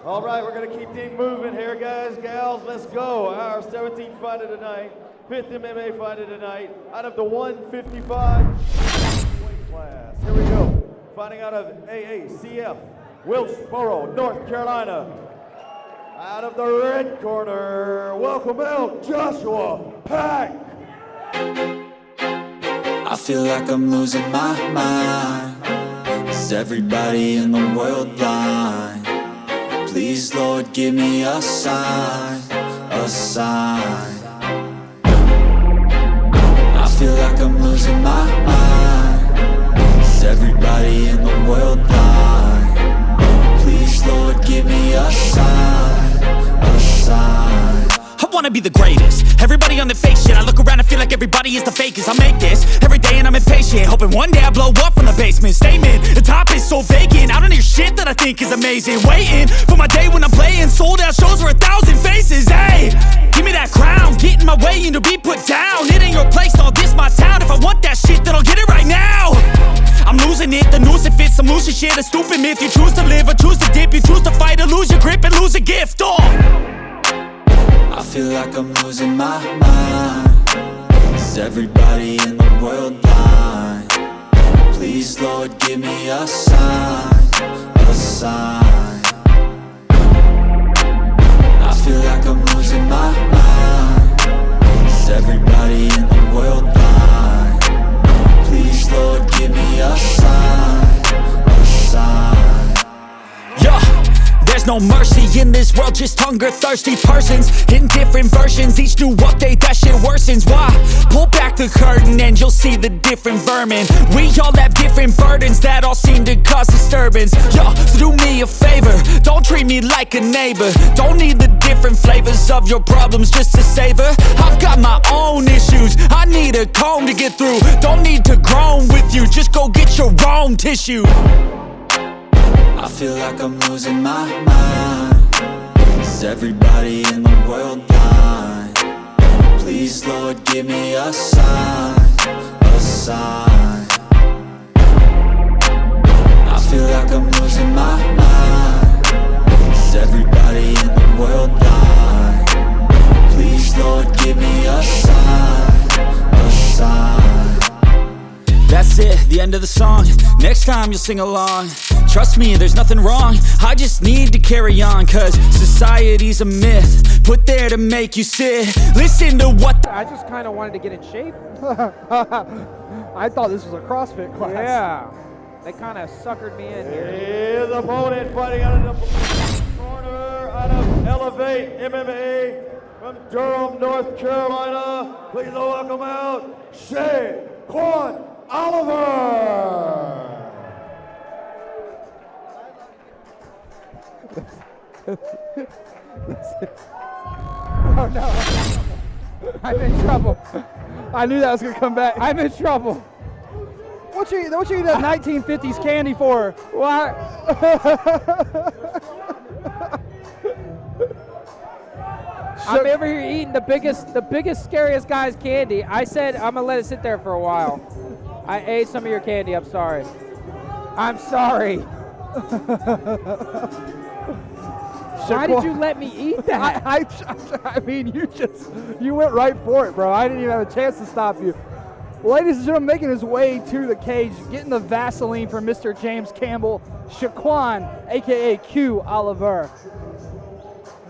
All right, we're going to keep things moving here, guys, gals. Let's go. Our 17th fighter tonight, 5th MMA fighter tonight, out of the 155 weight class. Here we go. Fighting out of AACF, Wilkesboro, North Carolina. Out of the red corner, welcome out Joshua Pack. I feel like I'm losing my mind. Is everybody in the world blind? Please, Lord, give me a sign, a sign. I feel like I'm losing my mind. Is everybody in the world blind? Please, Lord, give me a sign, a sign. I wanna be the greatest. Everybody on the fake shit. I look around and feel like everybody is the fakest. I make this every day and I'm impatient, hoping one day I blow up from the basement. Statement, the top is so vacant. I don't hear shit that I think is amazing. Waiting for my day when I'm playing sold out shows for 1,000 faces. Hey, give me that crown, get in my way and to be put down. It ain't your place, all this my town. If I want that shit, then I'll get it right now. I'm losing it, the noose it fits, I'm losing shit. A stupid myth, you choose to live or choose to dip. You choose to fight or lose your grip and lose a gift. I feel like I'm losing my mind. Is everybody in the world blind? Please, Lord, give me a sign, a sign. I feel like I'm losing my mind. Is everybody in the world blind? Please, Lord, give me a sign, a sign. Yeah. There's no mercy in this world, just hunger-thirsty persons in different versions. Each new update, that shit worsens. Why? Pull back the curtain and you'll see the different vermin. We all have different burdens that all seem to cause disturbance. Yo, so do me a favor, don't treat me like a neighbor. Don't need the different flavors of your problems just to savor. I've got my own issues, I need a comb to get through. Don't need to groan with you, just go get your own tissue. I feel like I'm losing my mind. Is everybody in the world blind? Please, Lord, give me a sign, a sign. I feel like I'm losing my mind. Is everybody in the world blind? Please, Lord, give me a sign, a sign. That's it, the end of the song. Next time you'll sing along. Trust me, there's nothing wrong. I just need to carry on, cause society's a myth put there to make you sit. Listen to what I just kind of wanted to get in shape. I thought this was a CrossFit class. Yeah. They kind of suckered me in here. His opponent fighting out of the corner, out of Elevate MMA from Durham, North Carolina. Please welcome out Sha'Quan Oliver. Oh no. I'm in trouble. I knew that was gonna come back. I'm in trouble. What you eat that 1950s candy for? What? I'm over here eating the biggest, scariest guy's candy. I said I'm gonna let it sit there for a while. I ate some of your candy. I'm sorry. I'm sorry. Why did you let me eat that? I mean, you went right for it, bro. I didn't even have a chance to stop you. Ladies and gentlemen, making his way to the cage, getting the Vaseline from Mr. James Campbell, Sha'Quan, a.k.a. Q Oliver.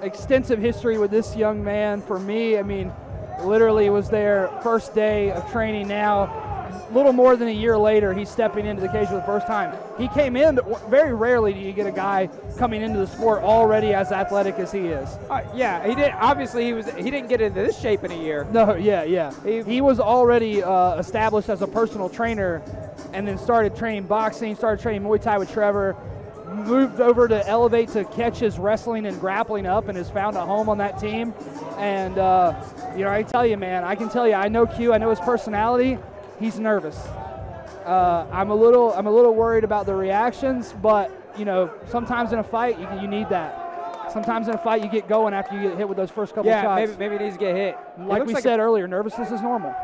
Extensive history with this young man. For me, I mean, literally was their first day of training now. A little more than a year later, he's stepping into the cage for the first time. He came in, very rarely do you get a guy coming into the sport already as athletic as he is. Yeah, he did. Obviously, he didn't get into this shape in a year. No, yeah. He was already established as a personal trainer, and then started training boxing, started training Muay Thai with Trevor, moved over to Elevate to catch his wrestling and grappling up, and has found a home on that team. And I tell you, man, I know Q, I know his personality. He's nervous. I'm a little worried about the reactions, but sometimes in a fight you need that. Sometimes in a fight you get going after you get hit with those first couple shots. Yeah, maybe he needs to get hit. Like we said earlier, nervousness is normal.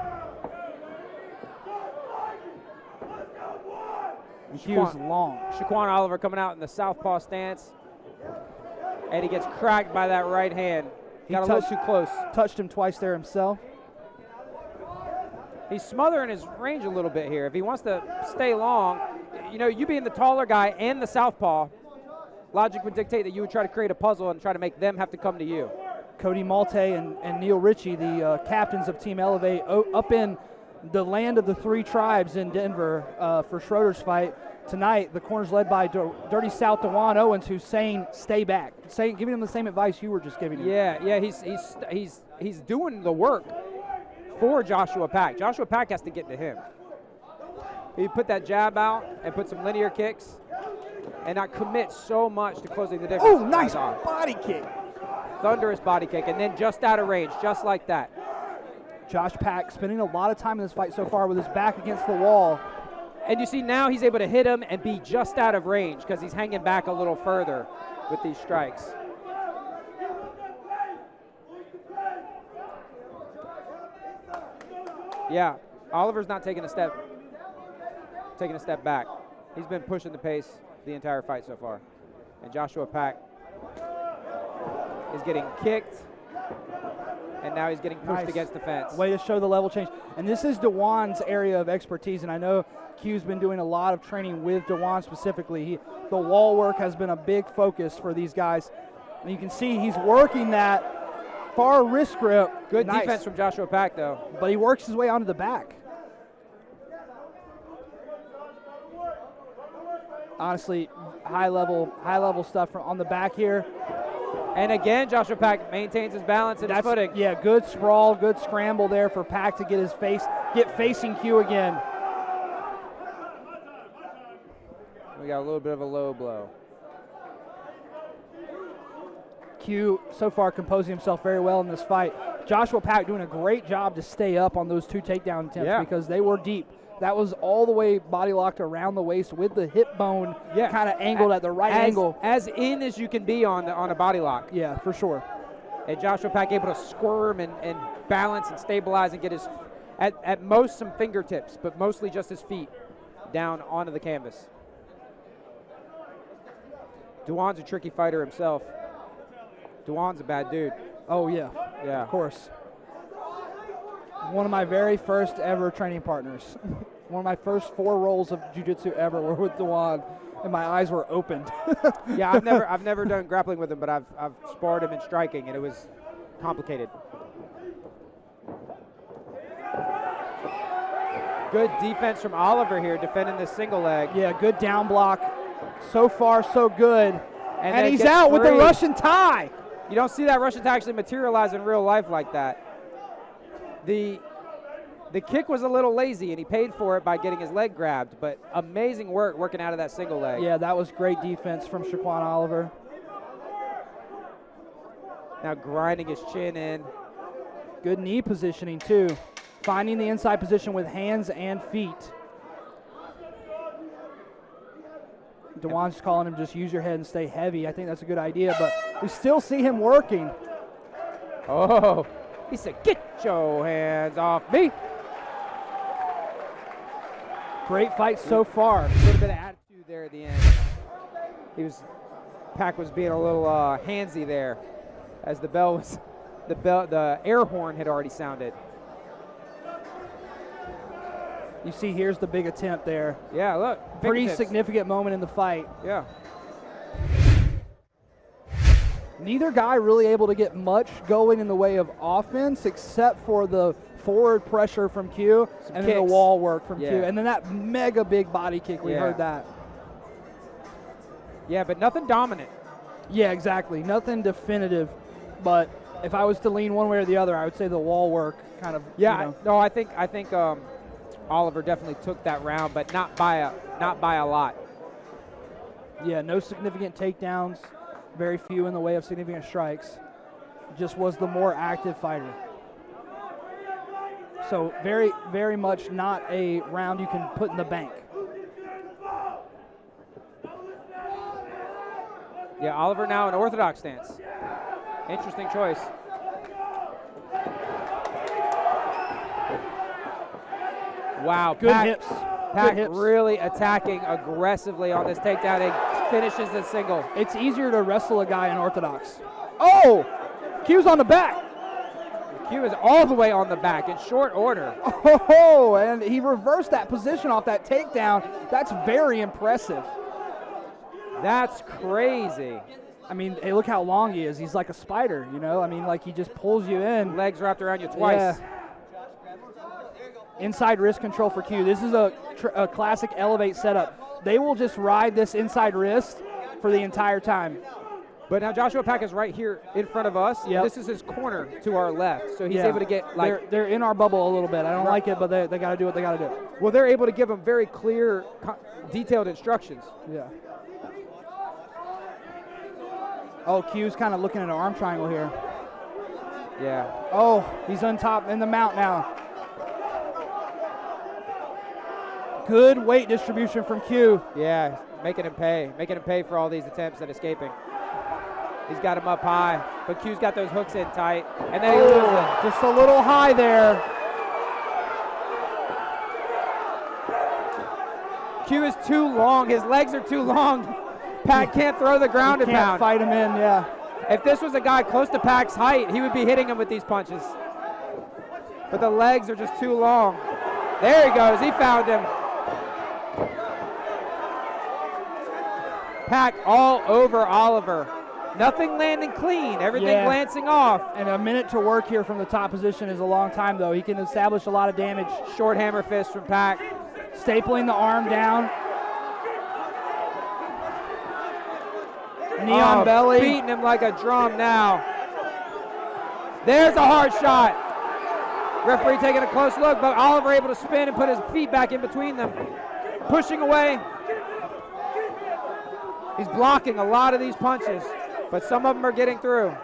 Q's long. Sha'Quan Oliver coming out in the southpaw stance. And he gets cracked by that right hand. He Got a little too close. Touched him twice there himself. He's smothering his range a little bit here. If he wants to stay long, you know, you being the taller guy and the southpaw, logic would dictate that you would try to create a puzzle and try to make them have to come to you. Cody Malte and Neil Ritchie, the captains of Team Elevate, up in the land of the three tribes in Denver for Schroeder's fight. Tonight, the corner's led by Dirty South DeJuan Owens, who's saying stay back, giving him the same advice you were just giving him. Yeah, he's doing the work for Joshua Pack. Joshua Pack has to get to him. He put that jab out and put some linear kicks and not commit so much to closing the difference. Oh, nice body kick. Thunderous body kick, and then just out of range, just like that. Josh Pack spending a lot of time in this fight so far with his back against the wall. And you see now he's able to hit him and be just out of range because he's hanging back a little further with these strikes. Yeah, Oliver's not taking a step back. He's been pushing the pace the entire fight so far. And Joshua Pack is getting kicked, and now he's getting pushed against the fence. Way to show the level change. And this is DeJuan's area of expertise, and I know Q's been doing a lot of training with DeJuan specifically. The wall work has been a big focus for these guys. And you can see he's working that far wrist grip. Good defense from Joshua Pack, though. But he works his way onto the back. Honestly, high level stuff on the back here. And again, Joshua Pack maintains his balance and his footing. Yeah, good sprawl, good scramble there for Pack to get facing Q again. We got a little bit of a low blow. Q so far composing himself very well in this fight. Joshua Pack doing a great job to stay up on those two takedown attempts because they were deep. That was all the way body locked around the waist with the hip bone kind of angled at the right angle. As in as you can be on a body lock. Yeah, for sure. And Joshua Pack able to squirm and balance and stabilize and get his, at most some fingertips, but mostly just his feet down onto the canvas. DeJuan's a tricky fighter himself. DeJuan's a bad dude. Oh, yeah. Yeah. Of course. One of my very first ever training partners. One of my first 4 rolls of jiu-jitsu ever were with DeJuan, and my eyes were opened. Yeah, I've never done grappling with him, but I've sparred him in striking, and it was complicated. Good defense from Oliver here, defending this single leg. Yeah, good down block. So far, so good. And he's out with the Russian tie. You don't see that Russian tie actually materialize in real life like that. The kick was a little lazy, and he paid for it by getting his leg grabbed, but amazing work working out of that single leg. Yeah, that was great defense from Sha'Quan Oliver. Now grinding his chin in. Good knee positioning, too. Finding the inside position with hands and feet. DeJuan's calling him just use your head and stay heavy. I think that's a good idea, but we still see him working. Oh, he said, get your hands off me. Great fight so far. A little bit of attitude there at the end. Pack was being a little handsy there as the air horn had already sounded. You see here's the big attempt there. Yeah, look. Pretty significant moment in the fight. Yeah. Neither guy really able to get much going in the way of offense except for the forward pressure from Q and then the wall work from Q. And then that mega big body kick, we heard that. Yeah, but nothing dominant. Yeah, exactly. Nothing definitive. But if I was to lean one way or the other, I would say the wall work kind of. Yeah, no, I think Oliver definitely took that round, but not by a lot. Yeah, no significant takedowns, very few in the way of significant strikes. Just was the more active fighter. So very, very much not a round you can put in the bank. Yeah, Oliver now in orthodox stance. Interesting choice. Wow, good hips. Pack really attacking aggressively on this takedown. finishes the single. It's easier to wrestle a guy in orthodox. Oh, Q's on the back. Q is all the way on the back in short order. Oh, and he reversed that position off that takedown. That's very impressive. That's crazy. I mean, hey, look how long he is. He's like a spider, you know? I mean, like he just pulls you in. Legs wrapped around you twice. Yeah. Inside wrist control for Q. This is a classic elevate setup. They will just ride this inside wrist for the entire time. But now Joshua Pack is right here in front of us. Yep. This is his corner to our left, so he's able to get like. They're in our bubble a little bit. I don't like it, but they got to do what they got to do. Well, they're able to give him very clear, detailed instructions. Yeah. Oh, Q's kind of looking at an arm triangle here. Yeah. Oh, he's on top in the mount now. Good weight distribution from Q. Yeah, making him pay for all these attempts at escaping. He's got him up high, but Q's got those hooks in tight, and then he loses it. Just a little high there. Q is too long. His legs are too long. Pack can't throw the ground and Can't pound. fight him in, yeah. If this was a guy close to Pack's height, he would be hitting him with these punches. But the legs are just too long. There he goes. He found him. Pack all over Oliver. Nothing landing clean. Everything glancing off. And a minute to work here from the top position is a long time, though. He can establish a lot of damage. Short hammer fist from Pack. Stapling the arm down. Knee on belly. Beating him like a drum now. There's a hard shot. Referee taking a close look, but Oliver able to spin and put his feet back in between them. Pushing away. He's blocking a lot of these punches, but some of them are getting through.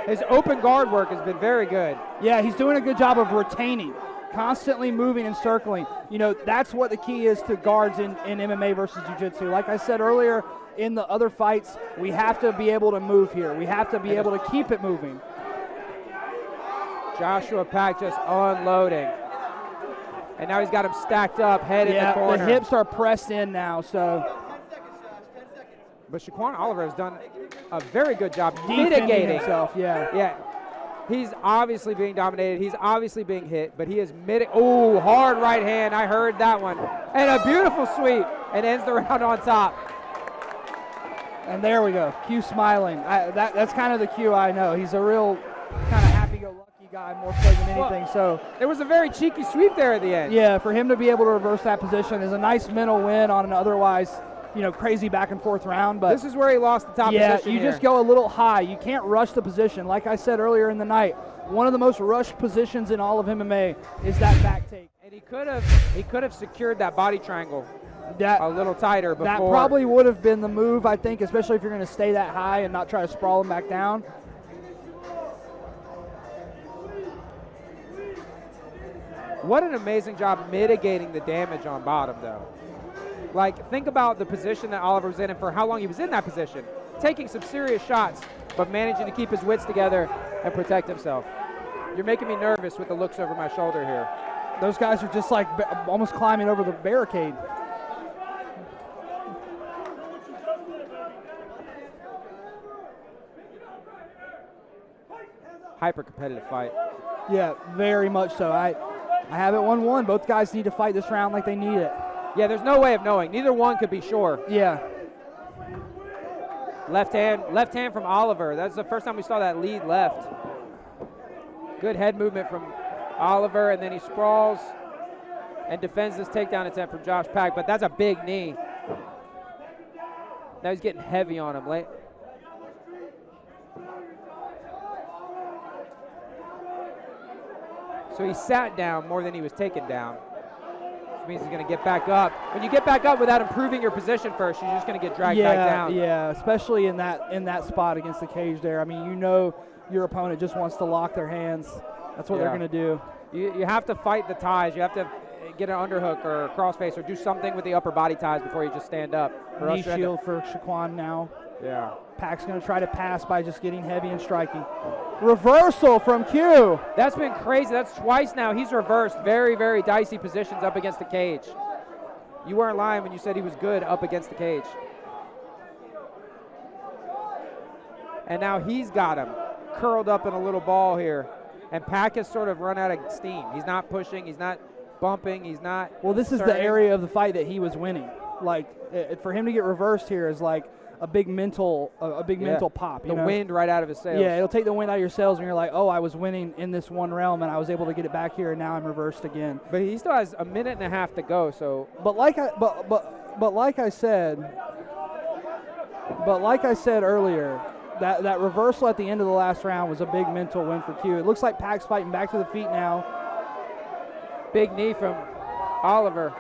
His open guard work has been very good. Yeah, he's doing a good job of retaining, constantly moving and circling. You know, that's what the key is to guards in MMA versus jiu-jitsu. Like I said earlier, in the other fights, we have to be able to move here. We have to be able to keep it moving. Joshua Pack just unloading. And now he's got him stacked up, head in the corner. The hips are pressed in now, so. But Sha'Quan Oliver has done a very good job Defending mitigating himself, Yeah. He's obviously being dominated. He's obviously being hit, but he is oh, hard right hand. I heard that one. And a beautiful sweep, and ends the round on top. And there we go. Q smiling. That's kind of the Q I know. He's a real kind of happy-go-lucky guy more so than anything. So there was a very cheeky sweep there at the end. Yeah, for him to be able to reverse that position is a nice mental win on an otherwise, crazy back and forth round. But this is where he lost the top position. Yeah, you just go a little high. You can't rush the position. Like I said earlier in the night, one of the most rushed positions in all of MMA is that back take. And he could have secured that body triangle a little tighter before. That probably would have been the move, I think, especially if you're going to stay that high and not try to sprawl him back down. What an amazing job mitigating the damage on bottom, though. Like, think about the position that Oliver was in and for how long he was in that position. Taking some serious shots, but managing to keep his wits together and protect himself. You're making me nervous with the looks over my shoulder here. Those guys are just like almost climbing over the barricade. Hyper-competitive fight. Yeah, very much so. I have it 1-1. Both guys need to fight this round like they need it. Yeah, there's no way of knowing. Neither one could be sure. Yeah. Left hand from Oliver. That's the first time we saw that lead left. Good head movement from Oliver, and then he sprawls and defends this takedown attempt from Josh Pack, but that's a big knee. Now he's getting heavy on him. So he sat down more than he was taken down. Which means he's going to get back up. When you get back up without improving your position first, you're just going to get dragged back down. Yeah, especially in that spot against the cage there. I mean, your opponent just wants to lock their hands. That's what they're going to do. You have to fight the ties. You have to get an underhook or a crossface or do something with the upper body ties before you just stand up. Knee shield for Sha'Quan now. Yeah. Pack's going to try to pass by just getting heavy and striking. Reversal from Q. That's been crazy. That's twice now. He's reversed very, very dicey positions up against the cage. You weren't lying when you said he was good up against the cage. and now he's got him curled up in a little ball here. And Pack has sort of run out of steam. He's not pushing. He's not bumping. He's not. Well, this is turning. the area of the fight that he was winning. Like, for him to get reversed here is like a big mental pop. The wind right out of his sails. Yeah, it'll take the wind out of your sails when you're like, oh, I was winning in this one realm and I was able to get it back here and now I'm reversed again. But he still has a minute and a half to go. So. But like I said earlier, that reversal at the end of the last round was a big mental win for Q. It looks like Pack's fighting back to the feet now. Big knee from Oliver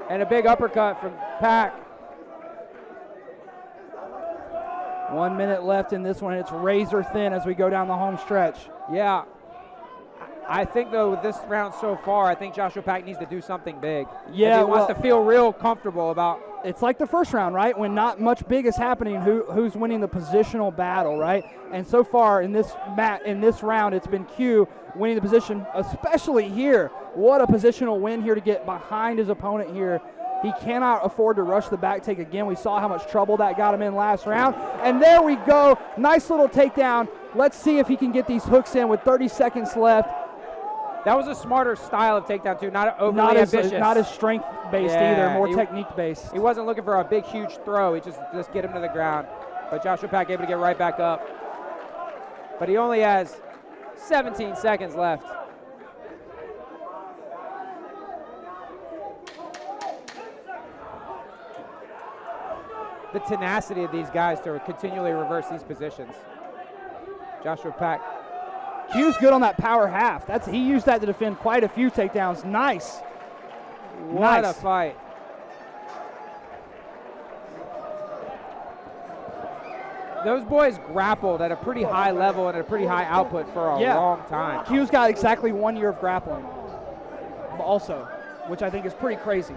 and a big uppercut from Pack. 1 minute left in this one. It's razor thin as we go down the home stretch. Yeah. I think, though, with this round so far, I think Joshua Pack needs to do something big. Yeah, if he wants to feel real comfortable about. It's like the first round, right? When not much big is happening, who's winning the positional battle, right? And so far in this round, it's been Q winning the position, especially here. What a positional win here to get behind his opponent here. He cannot afford to rush the back take again. We saw how much trouble that got him in last round. And there we go. Nice little takedown. Let's see if he can get these hooks in with 30 seconds left. That was a smarter style of takedown, too. Not overly ambitious. Not as strength-based either, more technique-based. He wasn't looking for a big, huge throw. He just get him to the ground. But Joshua Pack able to get right back up. But he only has 17 seconds left. The tenacity of these guys to continually reverse these positions. Joshua Pack. Q's good on that power half. He used that to defend quite a few takedowns. Nice. What a fight. Those boys grappled at a pretty high level and at a pretty high output for a long time. Q's got exactly 1 year of grappling also, which I think is pretty crazy.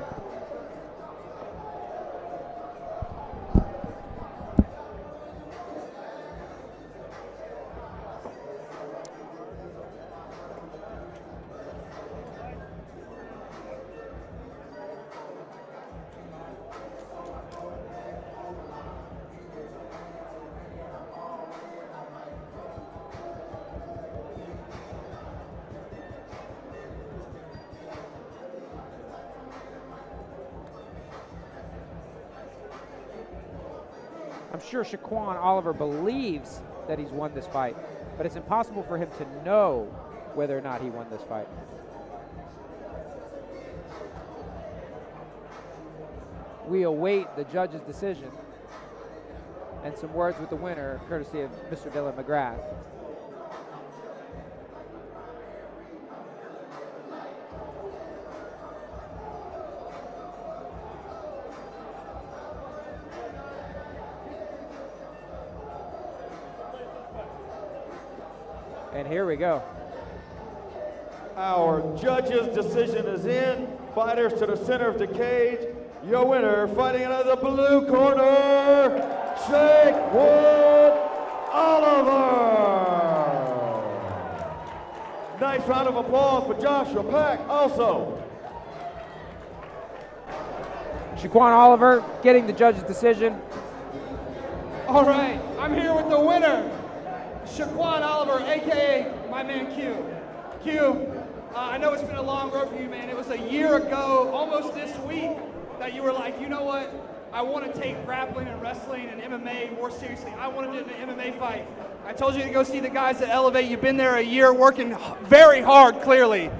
I'm sure Sha'Quan Oliver believes that he's won this fight, but it's impossible for him to know whether or not he won this fight. We await the judge's decision and some words with the winner, courtesy of Mr. Dylan McGrath. And here we go. Our judge's decision is in. Fighters to the center of the cage. Your winner, fighting out of the blue corner, Sha'Quan Oliver. Nice round of applause for Joshua Pack also. Sha'Quan Oliver getting the judge's decision. All right, I'm here with the winner, Sha'Quan Oliver, AKA my man Q. Q, I know it's been a long road for you, man. It was a year ago, almost this week, that you were like, you know what? I want to take grappling and wrestling and MMA more seriously. I want to do an MMA fight. I told you to go see the guys at Elevate. You've been there a year working very hard, clearly.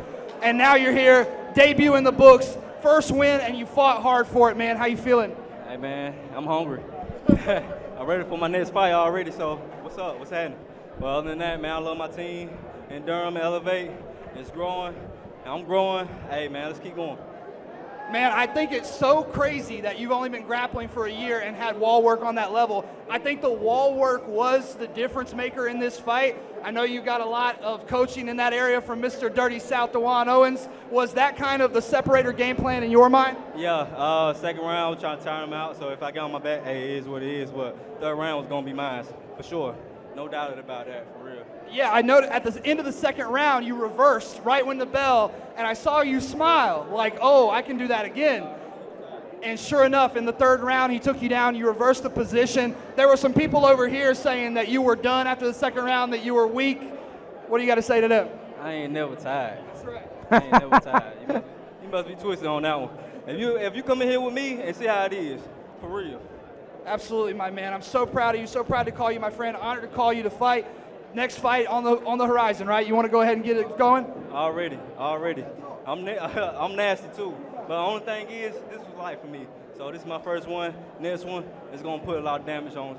And now you're here, debut in the books, first win, and you fought hard for it, man. How you feeling? Hey, man, I'm hungry. I'm ready for my next fight already, so what's up? What's happening? Well, other than that, man, I love my team in Durham, Elevate. It's growing, and I'm growing. Hey, man, let's keep going. Man, I think it's so crazy that you've only been grappling for a year and had wall work on that level. I think the wall work was the difference maker in this fight. I know you got a lot of coaching in that area from Mr. Dirty South, DeJuan Owens. Was that kind of the separator game plan in your mind? Yeah, second round, I was trying to tire him out, so if I get on my back, hey, it is what it is, but third round was going to be mine, for sure. No doubt about that, for real. Yeah, I noticed at the end of the second round, you reversed right when the bell, and I saw you smile, like, oh, I can do that again. And sure enough, in the third round, he took you down. You reversed the position. There were some people over here saying that you were done after the second round, that you were weak. What do you got to say to them? I ain't never tired. That's right. I ain't never tired. You must be twisted on that one. If you come in here with me and see how it is, for real. Absolutely, my man. I'm so proud of you. So proud to call you my friend. Honored to call you to fight. Next fight on the horizon, right? You want to go ahead and get it going? Already. I'm nasty too. But the only thing is, this was life for me. So this is my first one. Next one is gonna put a lot of damage on